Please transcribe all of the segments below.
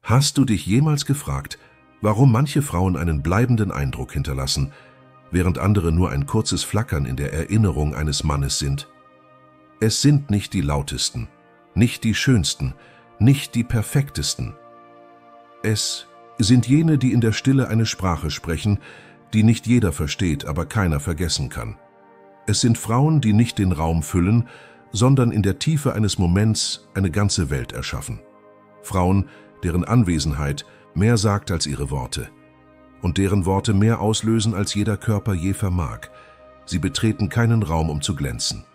Hast du dich jemals gefragt, warum manche Frauen einen bleibenden Eindruck hinterlassen, während andere nur ein kurzes Flackern in der Erinnerung eines Mannes sind? Es sind nicht die lautesten, nicht die schönsten, nicht die perfektesten. Es sind jene, die in der Stille eine Sprache sprechen, die nicht jeder versteht, aber keiner vergessen kann. Es sind Frauen, die nicht den Raum füllen, sondern in der Tiefe eines Moments eine ganze Welt erschaffen. Frauen, deren Anwesenheit mehr sagt als ihre Worte und deren Worte mehr auslösen, als jeder Körper je vermag. Sie betreten keinen Raum, um zu glänzen.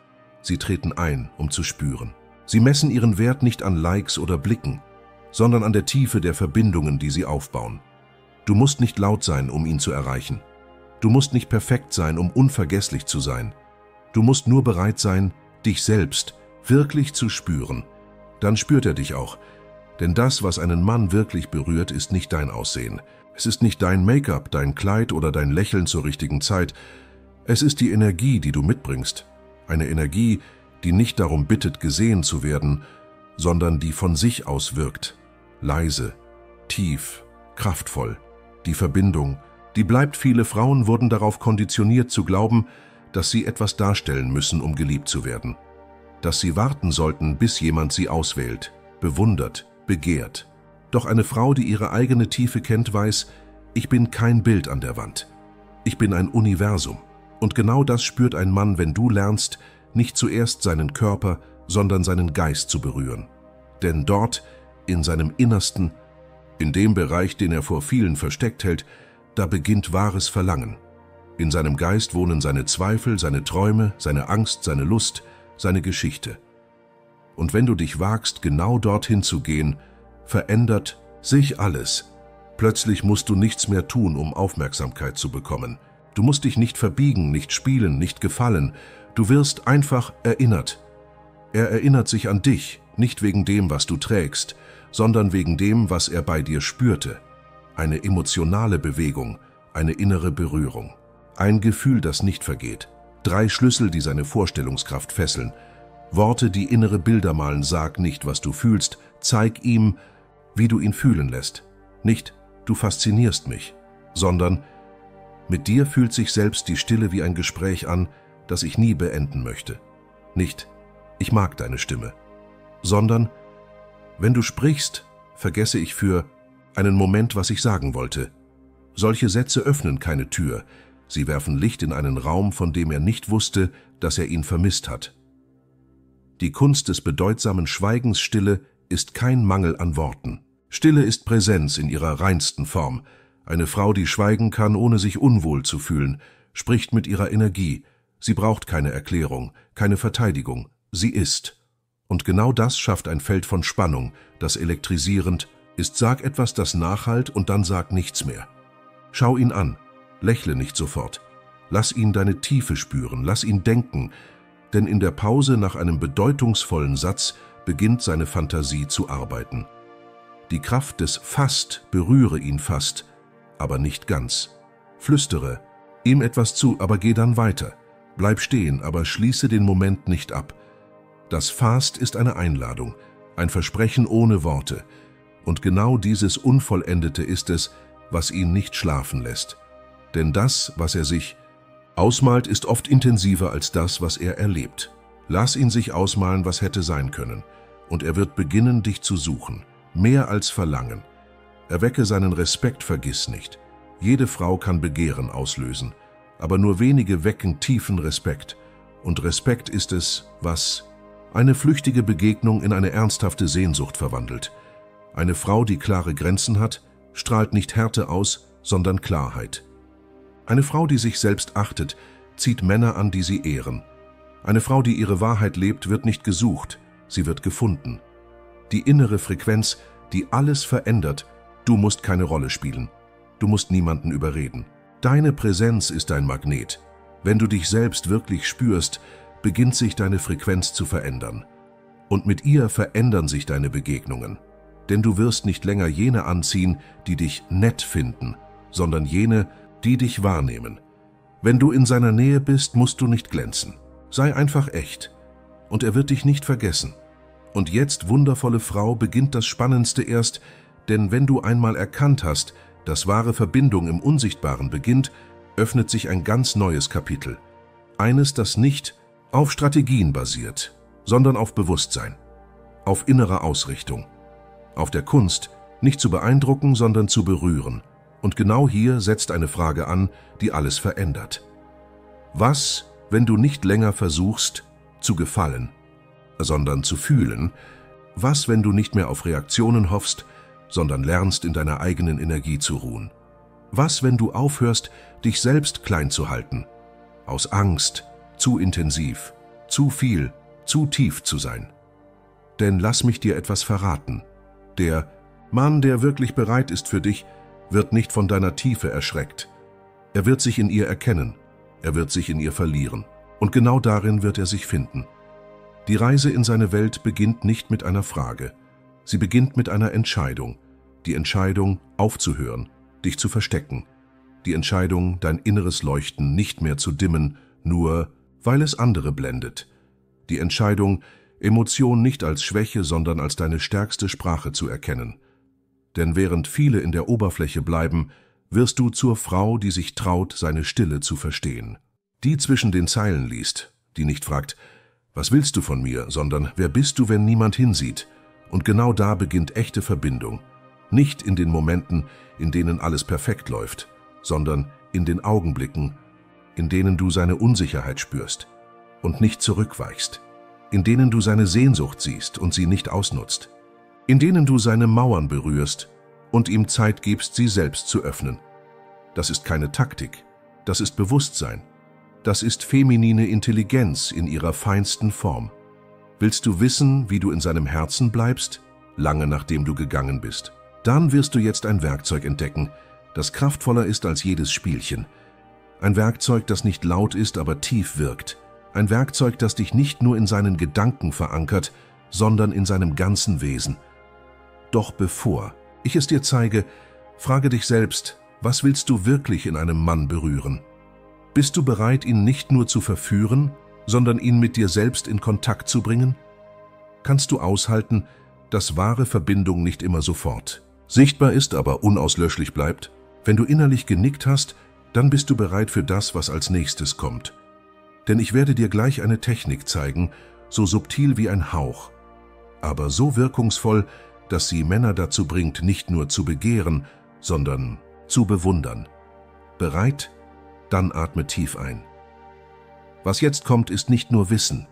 Sie treten ein, um zu spüren. Sie messen ihren Wert nicht an Likes oder Blicken, sondern an der Tiefe der Verbindungen, die sie aufbauen. Du musst nicht laut sein, um ihn zu erreichen. Du musst nicht perfekt sein, um unvergesslich zu sein. Du musst nur bereit sein, dich selbst wirklich zu spüren. Dann spürt er dich auch. Denn das, was einen Mann wirklich berührt, ist nicht dein Aussehen. Es ist nicht dein Make-up, dein Kleid oder dein Lächeln zur richtigen Zeit. Es ist die Energie, die du mitbringst. Eine Energie, die nicht darum bittet, gesehen zu werden, sondern die von sich aus wirkt. Leise, tief, kraftvoll. Die Verbindung, die bleibt. Viele Frauen wurden darauf konditioniert zu glauben, dass sie etwas darstellen müssen, um geliebt zu werden. Dass sie warten sollten, bis jemand sie auswählt, bewundert, begehrt. Doch eine Frau, die ihre eigene Tiefe kennt, weiß, ich bin kein Bild an der Wand. Ich bin ein Universum. Und genau das spürt ein Mann, wenn du lernst, nicht zuerst seinen Körper, sondern seinen Geist zu berühren. Denn dort, in seinem Innersten, in dem Bereich, den er vor vielen versteckt hält, da beginnt wahres Verlangen. In seinem Geist wohnen seine Zweifel, seine Träume, seine Angst, seine Lust, seine Geschichte. Und wenn du dich wagst, genau dorthin zu gehen, verändert sich alles. Plötzlich musst du nichts mehr tun, um Aufmerksamkeit zu bekommen. Du musst dich nicht verbiegen, nicht spielen, nicht gefallen. Du wirst einfach erinnert. Er erinnert sich an dich, nicht wegen dem, was du trägst, sondern wegen dem, was er bei dir spürte. Eine emotionale Bewegung, eine innere Berührung. Ein Gefühl, das nicht vergeht. 3 Schlüssel, die seine Vorstellungskraft fesseln. Worte, die innere Bilder malen. Sag nicht, was du fühlst. Zeig ihm, wie du ihn fühlen lässt. Nicht, du faszinierst mich, sondern mit dir fühlt sich selbst die Stille wie ein Gespräch an, das ich nie beenden möchte. Nicht, ich mag deine Stimme, sondern wenn du sprichst, vergesse ich für einen Moment, was ich sagen wollte. Solche Sätze öffnen keine Tür. Sie werfen Licht in einen Raum, von dem er nicht wusste, dass er ihn vermisst hat. Die Kunst des bedeutsamen Schweigens. Stille ist kein Mangel an Worten. Stille ist Präsenz in ihrer reinsten Form. Eine Frau, die schweigen kann, ohne sich unwohl zu fühlen, spricht mit ihrer Energie. Sie braucht keine Erklärung, keine Verteidigung. Sie ist. Und genau das schafft ein Feld von Spannung, das elektrisierend ist. Sag etwas, das nachhallt, und dann sag nichts mehr. Schau ihn an. Lächle nicht sofort. Lass ihn deine Tiefe spüren, lass ihn denken, denn in der Pause nach einem bedeutungsvollen Satz beginnt seine Fantasie zu arbeiten. Die Kraft des Fast berühre ihn fast, aber nicht ganz. Flüstere ihm etwas zu, aber geh dann weiter. Bleib stehen, aber schließe den Moment nicht ab. Das Fast ist eine Einladung, ein Versprechen ohne Worte. Und genau dieses Unvollendete ist es, was ihn nicht schlafen lässt. Denn das, was er sich ausmalt, ist oft intensiver als das, was er erlebt. Lass ihn sich ausmalen, was hätte sein können, und er wird beginnen, dich zu suchen, mehr als verlangen. Erwecke seinen Respekt, vergiss nicht. Jede Frau kann Begehren auslösen, aber nur wenige wecken tiefen Respekt. Und Respekt ist es, was eine flüchtige Begegnung in eine ernsthafte Sehnsucht verwandelt. Eine Frau, die klare Grenzen hat, strahlt nicht Härte aus, sondern Klarheit. Eine Frau, die sich selbst achtet, zieht Männer an, die sie ehren. Eine Frau, die ihre Wahrheit lebt, wird nicht gesucht, sie wird gefunden. Die innere Frequenz, die alles verändert. Du musst keine Rolle spielen. Du musst niemanden überreden. Deine Präsenz ist ein Magnet. Wenn du dich selbst wirklich spürst, beginnt sich deine Frequenz zu verändern. Und mit ihr verändern sich deine Begegnungen. Denn du wirst nicht länger jene anziehen, die dich nett finden, sondern jene, die dich wahrnehmen. Wenn du in seiner Nähe bist, musst du nicht glänzen. Sei einfach echt. Und er wird dich nicht vergessen. Und jetzt, wundervolle Frau, beginnt das Spannendste erst, Denn wenn du einmal erkannt hast, dass wahre Verbindung im Unsichtbaren beginnt, öffnet sich ein ganz neues Kapitel. Eines, das nicht auf Strategien basiert, sondern auf Bewusstsein, auf innerer Ausrichtung, auf der Kunst, nicht zu beeindrucken, sondern zu berühren. Und genau hier setzt eine Frage an, die alles verändert. Was, wenn du nicht länger versuchst, zu gefallen, sondern zu fühlen? Was, wenn du nicht mehr auf Reaktionen hoffst, sondern lernst, in deiner eigenen Energie zu ruhen? Was, wenn du aufhörst, dich selbst klein zu halten, aus Angst, zu intensiv, zu viel, zu tief zu sein? Denn lass mich dir etwas verraten. Der Mann, der wirklich bereit ist für dich, wird nicht von deiner Tiefe erschreckt. Er wird sich in ihr erkennen, er wird sich in ihr verlieren. Und genau darin wird er sich finden. Die Reise in seine Welt beginnt nicht mit einer Frage. Sie beginnt mit einer Entscheidung. Die Entscheidung, aufzuhören, dich zu verstecken. Die Entscheidung, dein inneres Leuchten nicht mehr zu dimmen, nur weil es andere blendet. Die Entscheidung, Emotion nicht als Schwäche, sondern als deine stärkste Sprache zu erkennen. Denn während viele in der Oberfläche bleiben, wirst du zur Frau, die sich traut, seine Stille zu verstehen. Die zwischen den Zeilen liest, die nicht fragt, was willst du von mir, sondern wer bist du, wenn niemand hinsieht? Und genau da beginnt echte Verbindung. Nicht in den Momenten, in denen alles perfekt läuft, sondern in den Augenblicken, in denen du seine Unsicherheit spürst und nicht zurückweichst, in denen du seine Sehnsucht siehst und sie nicht ausnutzt, in denen du seine Mauern berührst und ihm Zeit gibst, sie selbst zu öffnen. Das ist keine Taktik, das ist Bewusstsein. Das ist feminine Intelligenz in ihrer feinsten Form. Willst du wissen, wie du in seinem Herzen bleibst, lange nachdem du gegangen bist? Dann wirst du jetzt ein Werkzeug entdecken, das kraftvoller ist als jedes Spielchen. Ein Werkzeug, das nicht laut ist, aber tief wirkt. Ein Werkzeug, das dich nicht nur in seinen Gedanken verankert, sondern in seinem ganzen Wesen. Doch bevor ich es dir zeige, frage dich selbst, was willst du wirklich in einem Mann berühren? Bist du bereit, ihn nicht nur zu verführen, sondern ihn mit dir selbst in Kontakt zu bringen? Kannst du aushalten, dass wahre Verbindung nicht immer sofort sichtbar ist, aber unauslöschlich bleibt? Wenn du innerlich genickt hast, dann bist du bereit für das, was als nächstes kommt. Denn ich werde dir gleich eine Technik zeigen, so subtil wie ein Hauch, aber so wirkungsvoll, dass sie Männer dazu bringt, nicht nur zu begehren, sondern zu bewundern. Bereit? Dann atme tief ein. Was jetzt kommt, ist nicht nur Wissen.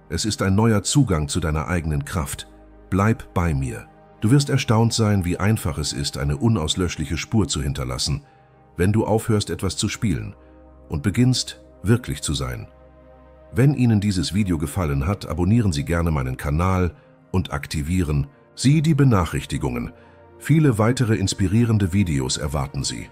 Es ist ein neuer Zugang zu deiner eigenen Kraft. Bleib bei mir. Du wirst erstaunt sein, wie einfach es ist, eine unauslöschliche Spur zu hinterlassen, wenn du aufhörst, etwas zu spielen und beginnst, wirklich zu sein. Wenn Ihnen dieses Video gefallen hat, abonnieren Sie gerne meinen Kanal und aktivieren Sie die Benachrichtigungen. Viele weitere inspirierende Videos erwarten Sie.